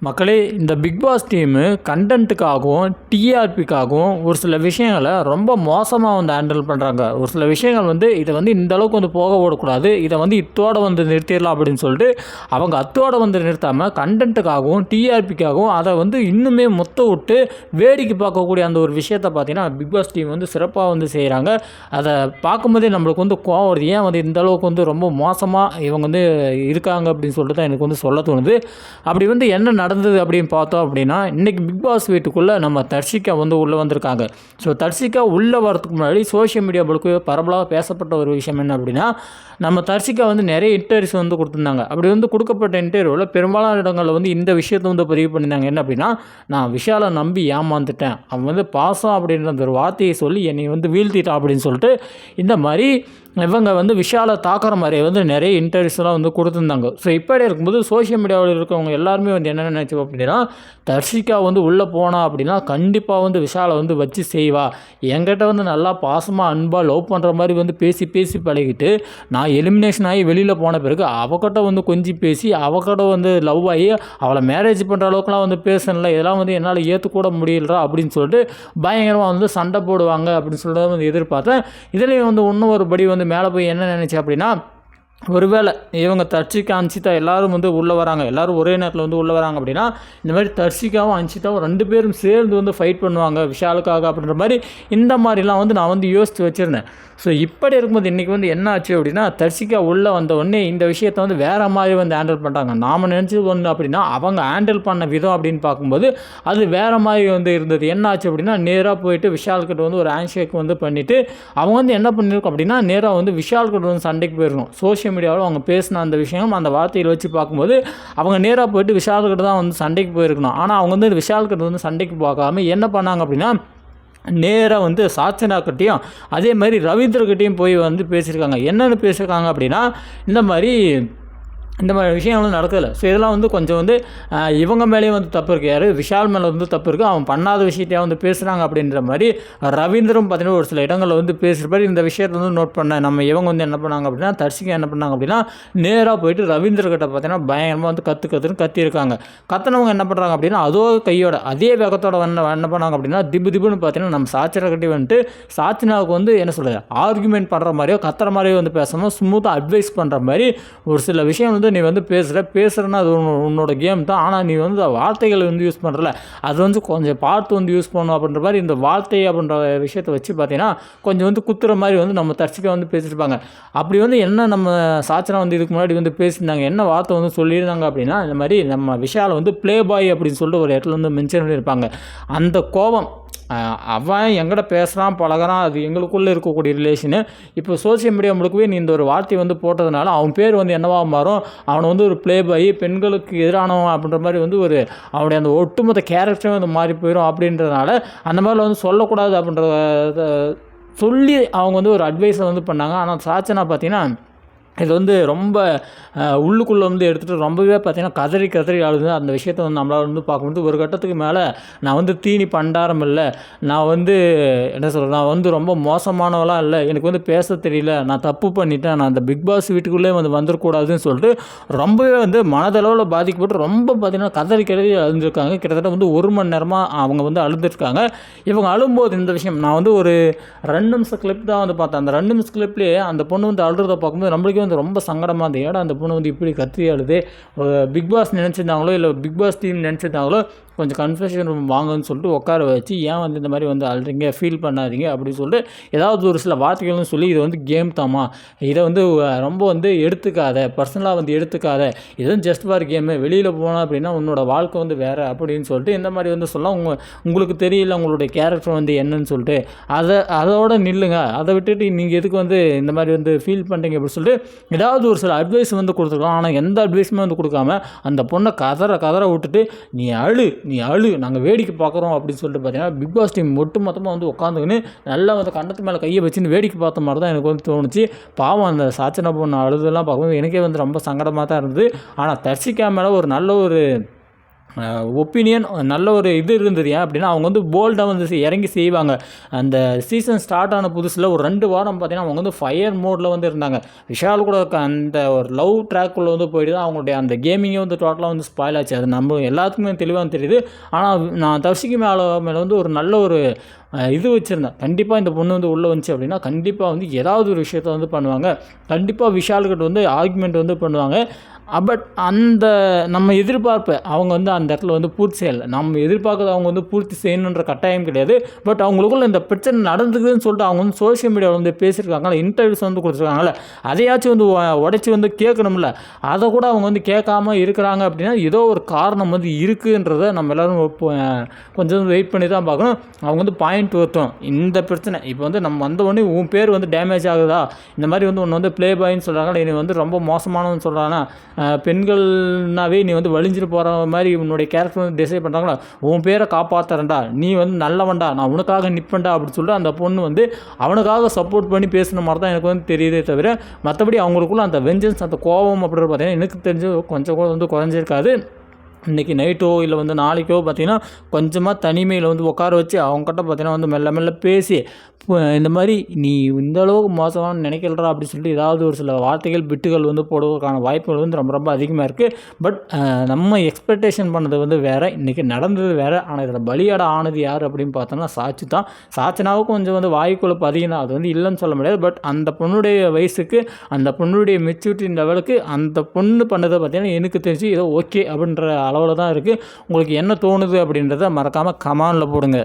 மக்களே, இந்த big pass team கண்டென்ட்டுக்காகவும் டிஆர்பிக்காகவும் ஒரு சில விஷயங்களை ரொம்ப மோசமாக வந்து ஹேண்டில் பண்ணுறாங்க. ஒரு சில விஷயங்கள் வந்து இதை வந்து இந்த அளவுக்கு வந்து போக விடக்கூடாது, இதை வந்து இத்தோடு வந்து நிறுத்திடலாம் அப்படின்னு சொல்லிட்டு அவங்க அத்தோடு வந்து நிறுத்தாமல் கண்டென்ட்டுக்காகவும் டிஆர்பிக்காகவும் அதை வந்து இன்னுமே மொத்த விட்டு வேடிக்கை பார்க்கக்கூடிய அந்த ஒரு விஷயத்தை பார்த்தீங்கன்னா பிக் பாஸ் டீம் வந்து சிறப்பாக வந்து செய்கிறாங்க. அதை பார்க்கும்போதே நம்மளுக்கு வந்து கோவம் வருது. ஏன் வந்து இந்த அளவுக்கு வந்து ரொம்ப மோசமாக இவங்க வந்து இருக்காங்க அப்படின்னு சொல்லிட்டு தான் எனக்கு வந்து சொல்ல தோணுது. அப்படி வந்து என்ன நடந்தது அப்படின்னு பார்த்தோம் அப்படின்னா, இன்றைக்கி பிக் பாஸ் வீட்டுக்குள்ளே நம்ம தர்ஷிகா வந்து உள்ளே வந்திருக்காங்க. ஸோ தர்ஷிகா உள்ளே வரதுக்கு முன்னாடி சோஷியல் மீடியா முழுக்க பரவலாக பேசப்பட்ட ஒரு விஷயம் என்ன அப்படின்னா, நம்ம தர்ஷிகா வந்து நிறைய இன்டர்வியூஸ் வந்து கொடுத்துருந்தாங்க. அப்படி வந்து கொடுக்கப்பட்ட இன்டர்வியூவில் பெரும்பாலான இடங்களில் வந்து இந்த விஷயத்தை வந்து பதிவு பண்ணியிருந்தாங்க. என்ன அப்படின்னா, நான் விஷாலை நம்பி ஏமாந்துட்டேன், அவன் வந்து பாசம் அப்படின்ற அந்த ஒரு வார்த்தையை சொல்லி என்னை வந்து வீழ்த்திட்டான் அப்படின்னு சொல்லிட்டு இந்த மாதிரி இவங்க வந்து விஷாலை தாக்குற மாதிரி வந்து நிறைய இன்டர்வியூஸ்லாம் வந்து கொடுத்துருந்தாங்க. ஸோ இப்படி இருக்கும்போது சோஷியல் மீடியாவில் இருக்கவங்க எல்லாருமே வந்து என்ன நினச்சோம் அப்படின்னா, தர்ஷிகா வந்து உள்ளே போனா அப்படின்னா கண்டிப்பாக வந்து விஷாலை வந்து வச்சு செய்வா, என்கிட்ட வந்து நல்லா பாசமாக அன்பாக லவ் பண்ணுற மாதிரி வந்து பேசி பேசி பழகிட்டு நான் எலிமினேஷன் ஆகி வெளியில் போன பிறகு அவகிட்ட வந்து கொஞ்சம் பேசி அவகிட்ட வந்து லவ் ஆகி அவளை மேரேஜ் பண்ணுற அளவுக்குலாம் வந்து பேசல, இதெல்லாம் வந்து என்னால் ஏற்றுக்கூட முடியலரா அப்படின்னு சொல்லிட்டு பயங்கரமாக வந்து சண்டை போடுவாங்க அப்படின்னு சொல்லிட்டு வந்து எதிர்பார்த்தேன். இதுலேயும் வந்து இன்னும் ஒரு படி வந்து மேலே போய் என்ன நினச்சேன் அப்படின்னா, ஒருவேளை இவங்க தர்ஷிகா அன்ஷிதா எல்லாரும் வந்து உள்ளே வராங்க, எல்லோரும் ஒரே நேரத்தில் வந்து உள்ளே வராங்க அப்படின்னா இந்த மாதிரி தர்ஷிகாவும் அன்ஷிதாவும் 2 பேரும் சேர்ந்து வந்து ஃபைட் பண்ணுவாங்க விஷாலுக்காக அப்படின்ற மாதிரி இந்த மாதிரிலாம் வந்து நான் வந்து யோசித்து வச்சுருந்தேன். ஸோ இப்படி இருக்கும்போது இன்றைக்கி வந்து என்ன ஆச்சு அப்படின்னா, தர்ஷிகா உள்ளே வந்த உடனே இந்த விஷயத்தை வந்து வேறு மாதிரி வந்து ஹேண்டில் பண்ணுறாங்க. நாம் நினச்சது ஒன்று அப்படின்னா அவங்க ஹேண்டில் பண்ண விதம் அப்படின்னு பார்க்கும்போது அது வேறு மாதிரி வந்து இருந்தது. என்ன ஆச்சு அப்படின்னா, நேராக போயிட்டு விஷால்கிட்ட வந்து ஒரு ஹேண்ட்ஷேக் வந்து பண்ணிவிட்டு அவங்க வந்து என்ன பண்ணியிருக்கோம் அப்படின்னா, நேராக வந்து விஷால்கிட்ட வந்து சண்டைக்கு போயிருக்கணும். சோஷியல் மீடியாவில் அவங்க பேசின அந்த விஷயம் அந்த வார்த்தையில் வச்சு பார்க்கும்போது அவங்க நேராக போயிட்டு விஷால்கிட்ட தான் வந்து சண்டைக்கு போயிருக்கணும். ஆனால் அவங்க வந்து விஷால்கிட்ட வந்து சண்டைக்கு பார்க்காம என்ன பண்ணாங்க அப்படின்னா, நேராக வந்து சாச்சனாக்கிட்டையும் அதே மாதிரி ரவீந்திரகிட்டையும் போய் வந்து பேசியிருக்காங்க. என்னென்னு பேசியிருக்காங்க அப்படின்னா, இந்த மாதிரி விஷயம் வந்து நடக்கலை. ஸோ இதெல்லாம் வந்து கொஞ்சம் வந்து இவங்க மேலேயும் வந்து தப்பு இருக்குது, யார் விஷால் மேலே வந்து தப்பு இருக்குது, அவன் பண்ணாத விஷயத்தையும் வந்து பேசுகிறாங்க அப்படின்ற மாதிரி ரவீந்திரம் பார்த்தீங்கன்னா ஒரு சில இடங்களில் வந்து பேசுகிறப்ப இந்த விஷயத்தை வந்து நோட் பண்ணேன். நம்ம இவங்க வந்து என்ன பண்ணாங்க அப்படின்னா, தர்ஷிகா என்ன பண்ணாங்க அப்படின்னா, நேராக போயிட்டு ரவீந்திரகிட்ட பார்த்தீங்கன்னா பயங்கரமாக வந்து கற்றுன்னு கத்தியிருக்காங்க. கத்தினவங்க என்ன பண்ணுறாங்க அப்படின்னா, அதோ கையோட அதே வேகத்தோட என்ன பண்ணாங்க அப்படின்னா, திப்புன்னு பார்த்தீங்கன்னா நம்ம சாச்சனாக்கிட்டே வந்துட்டு சாச்சனாவுக்கு வந்து என்ன சொல்கிறது ஆர்குமெண்ட் பண்ணுற மாதிரியோ கத்துற மாதிரியோ வந்து பேசாமல் ஸ்மூத்தாக அட்வைஸ் பண்ணுற மாதிரி ஒரு சில விஷயம் வந்து நீ வந்து பேசுகிறன்னா அது உன்னோட கேம் தான், ஆனால் நீ வந்து வார்த்தைகளை வந்து யூஸ் பண்ணுறல அது வந்து கொஞ்சம் பார்த்து வந்து யூஸ் பண்ணணும் அப்படின்ற மாதிரி இந்த வார்த்தை அப்படின்ற விஷயத்தை வச்சு பார்த்தீங்கன்னா கொஞ்சம் வந்து குத்துற மாதிரி வந்து நம்ம தர்ஷிகா வந்து பேசியிருப்பாங்க. அப்படி வந்து என்ன நம்ம சாச்சனா வந்து இதுக்கு முன்னாடி வந்து பேசியிருந்தாங்க, என்ன வார்த்தை வந்து சொல்லியிருந்தாங்க அப்படின்னா, இந்த மாதிரி நம்ம விஷாலை வந்து ப்ளே பாய் அப்படின்னு சொல்லிட்டு ஒரு இடத்துல வந்து மென்ஷன் பண்ணியிருப்பாங்க. அந்த கோபம் அவன் எங்கிட்ட பேசுகிறான் பழகிறான் அது எங்களுக்குள்ளே இருக்கக்கூடிய ரிலேஷனு. இப்போ சோஷியல் மீடியா முழுக்கவே நீ இந்த ஒரு வார்த்தை வந்து போட்டதுனால அவன் பேர் வந்து என்னவாக மாறும், அவனை வந்து ஒரு ப்ளே பாய் பெண்களுக்கு எதிரானவன் அப்படின்ற மாதிரி வந்து ஒரு அவனுடைய அந்த ஒட்டுமொத்த கேரக்டரும் வந்து மாறி போயிடும். அப்படின்றதுனால அந்த மாதிரிலாம் வந்து சொல்லக்கூடாது அப்படின்ற சொல்லி அவங்க வந்து ஒரு அட்வைஸை வந்து பண்ணாங்க. ஆனால் சாச்சனா பார்த்தீங்கன்னா இது வந்து ரொம்ப உள்ளுக்குள்ளே வந்து எடுத்துகிட்டு ரொம்பவே பார்த்தீங்கன்னா கதறி அழுது அந்த விஷயத்தை வந்து நம்மளால் வந்து பார்க்கும்போது ஒரு கட்டத்துக்கு மேலே நான் வந்து தீனி பண்டாரம் இல்லை, நான் வந்து என்ன சொல்கிறேன், நான் வந்து ரொம்ப மோசமானவளாம் இல்லை, எனக்கு வந்து பேச தெரியல, நான் தப்பு பண்ணிட்டேன், நான் அந்த பிக் பாஸ் வீட்டுக்குள்ளே வந்து வந்துடக்கூடாதுன்னு சொல்லிட்டு ரொம்பவே வந்து மனதளவில் பாதிக்கப்பட்டு ரொம்ப பார்த்தீங்கன்னா கதறி அழுந்திருக்காங்க. கிட்டத்தட்ட வந்து 1 மணி நேரமாக அவங்க வந்து அழுதுருக்காங்க. இவங்க அழும்போது இந்த விஷயம் நான் வந்து ஒரு 2 நிமிஷம் கிளிப் தான் வந்து பார்த்தேன். அந்த 2 நிமிஷம் கிளிப்லேயே அந்த பொண்ணு வந்து அழுறதை பார்க்கும்போது நம்மளுக்கே வந்து ரொம்ப சங்கடமாக இருந்தது. ஏடா அந்த பொண்ணு வந்து இப்படி கத்தி அழுது, பிக் பாஸ் நினச்சிருந்தாங்களோ இல்லை பிக் பாஸ் டீம் நினச்சிருந்தாங்களோ கொஞ்சம் கன்ஃபெஷன் ரூம் வாங்கன்னு சொல்லிட்டு உட்கார வச்சு ஏன் வந்து இந்த மாதிரி வந்து அழுறீங்க, ஃபீல் பண்ணாதீங்க அப்படின்னு சொல்லிட்டு ஏதாவது ஒரு சில வார்த்தைகள்னு சொல்லி இது வந்து கேம் தாமா, இதை வந்து ரொம்ப வந்து எடுத்துக்காத, பர்சனலாக வந்து எடுத்துக்காத, இதுவும் ஜஸ்ட் ஃபார் கேமு, வெளியில் போனால் அப்படின்னா உன்னோட வாழ்க்கை வந்து வேறு அப்படின்னு சொல்லிட்டு இந்த மாதிரி வந்து சொல்ல உங்களுக்கு தெரியல உங்களுடைய கேரக்டர் வந்து என்னன்னு சொல்லிட்டு அதோட நில்லுங்க, அதை விட்டுட்டு நீங்கள் எதுக்கு வந்து இந்த மாதிரி வந்து ஃபீல் பண்ணுறீங்க அப்படின்னு சொல்லிட்டு ஏதாவது ஒரு சில அட்வைஸ் வந்து கொடுத்துருக்கலாம். ஆனால் எந்த அட்வைஸுமே வந்து கொடுக்காம அந்த பொண்ணை கதற விட்டுட்டு நீ அழு நாங்கள் வேடிக்கை பார்க்குறோம் அப்படின்னு சொல்லிட்டு பார்த்தீங்கன்னா பிக் பாஸ் டீம் மொத்தமாக வந்து உட்காந்துக்கின்னு நல்லா வந்து கண்ணத்து மேலே கையை வச்சுன்னு வேடிக்கை பார்த்த மாதிரி தான் எனக்கு வந்து தோணுச்சு. பாவம் அந்த சாச்சனா பொண்ணு அழுதெல்லாம் பார்க்கும்போது எனக்கே வந்து ரொம்ப சங்கடமாக தான் இருந்தது. ஆனால் தர்ஷிகா மேலே ஒரு நல்ல ஒரு ஒப்பீனியன் நல்ல ஒரு இது இருந்தது. ஏன் அப்படின்னா அவங்க வந்து போல்டாக வந்து இறங்கி செய்வாங்க. அந்த சீசன் ஸ்டார்ட் ஆன புதுசில் ஒரு 2 வாரம் பார்த்தீங்கன்னா அவங்க வந்து ஃபயர் மோடில் வந்து இருந்தாங்க. விஷால் கூட அந்த ஒரு லவ் ட்ராக்குள்ளே வந்து போயிட்டு தான் அவங்களுடைய அந்த கேமிங்கே வந்து டோட்டலாக வந்து ஸ்பாயில் ஆச்சு. அது நம்ம எல்லாத்துக்குமே தெளிவாக தெரியுது. ஆனால் நான் தர்ஷிக்கு மேலே வந்து ஒரு நல்ல ஒரு இது வச்சுருந்தேன். கண்டிப்பாக இந்த பொண்ணு வந்து உள்ளே வந்துச்சு அப்படின்னா கண்டிப்பாக வந்து ஏதாவது ஒரு விஷயத்த வந்து பண்ணுவாங்க. கண்டிப்பாக விஷால்கிட்ட வந்து ஆர்குமெண்ட் வந்து பண்ணுவாங்க. பட் அந்த நம்ம எதிர்பார்ப்பை அவங்க வந்து அந்த இடத்துல வந்து பூர்த்தி செய்யலை. நம்ம எதிர்பார்க்கறத அவங்க வந்து பூர்த்தி செய்யணுன்ற கட்டாயம் கிடையாது. பட் அவங்களுக்குள்ள இந்த பிரச்சனை நடந்துக்குதுன்னு சொல்லிட்டு அவங்க வந்து சோஷியல் மீடியாவில் வந்து பேசியிருக்காங்களா, இன்டர்வியூஸ் வந்து கொடுத்துருக்காங்களே, அதையாச்சும் வந்து உடச்சி வந்து கேட்கணும்ல. அதை கூட அவங்க வந்து கேட்காம இருக்கிறாங்க அப்படின்னா ஏதோ ஒரு காரணம் வந்து இருக்குன்றதை நம்ம எல்லோரும் கொஞ்சம் வெயிட் பண்ணி தான் பார்க்கணும். அவங்க வந்து பாயிண்ட் ஒருத்தோம் இந்த பிரச்சனை இப்போ வந்து நம்ம வந்த உடனே உன் பேர் வந்து டேமேஜ் ஆகுதா, இந்த மாதிரி வந்து ஒன்று வந்து ப்ளே பாயின்னு சொல்கிறாங்க, நீ வந்து ரொம்ப மோசமானவன்னு சொல்கிறாங்கன்னா, பெண்கள்னாவே நீ வந்து வலிஞ்சிட்டு போகிற மாதிரி உன்னுடைய கேரக்டர் வந்து டிசைட் பண்ணுறாங்களா, உன் பேரை காப்பாற்றுறேன்டா, நீ வந்து நல்லவன்டா, நான் உனக்காக நிற்பேன்டா அப்படின்னு சொல்லிட்டு அந்த பொண்ணு வந்து அவனுக்காக சப்போர்ட் பண்ணி பேசுன மாதிரி தான் எனக்கு வந்து தெரியுதே தவிர, மற்றபடி அவங்களுக்குள்ள அந்த வெஞ்சன்ஸ் அந்த கோபம் அப்படின்னு பார்த்தீங்கன்னா எனக்கு தெரிஞ்சு கொஞ்சம் கூட வந்து குறைஞ்சிருக்காது. இன்றைக்கி நைட்டோ இல்லை வந்து நாளைக்கோ பார்த்திங்கன்னா கொஞ்சமாக தனிமையில் வந்து உட்கார வச்சு அவங்ககிட்ட பார்த்திங்கன்னா வந்து மெல்ல மெல்ல பேசி இந்த மாதிரி நீ இந்த அளவுக்கு மோசமான நினைக்கிறா அப்படின்னு சொல்லிட்டு ஏதாவது ஒரு சில வார்த்தைகள் பிட்டுகள் வந்து போடுவதற்கான வாய்ப்புகள் வந்து ரொம்ப ரொம்ப அதிகமாக இருக்குது. பட் நம்ம எக்ஸ்பெக்டேஷன் பண்ணது வந்து வேறு, இன்றைக்கி நடந்தது வேறு. ஆனால் இதில் பலியாட ஆனது யார் அப்படின்னு பார்த்தோன்னா சாட்சி தான். சாட்சினாவும் கொஞ்சம் வந்து வாய்க்குள்ள பதிகினா அது வந்து இல்லைன்னு சொல்ல முடியாது. பட் அந்த பொண்ணுடைய வயசுக்கு அந்த பொண்ணுடைய மெச்சூரிட்டி லெவலுக்கு அந்த பொண்ணு பண்ணதை பார்த்திங்கன்னா எனக்கு தெரிஞ்சு ஏதோ ஓகே அப்படின்ற அளவில் தான் இருக்குது. உங்களுக்கு என்ன தோணுது அப்படின்றத மறக்காமல் கமெண்டில் போடுங்க.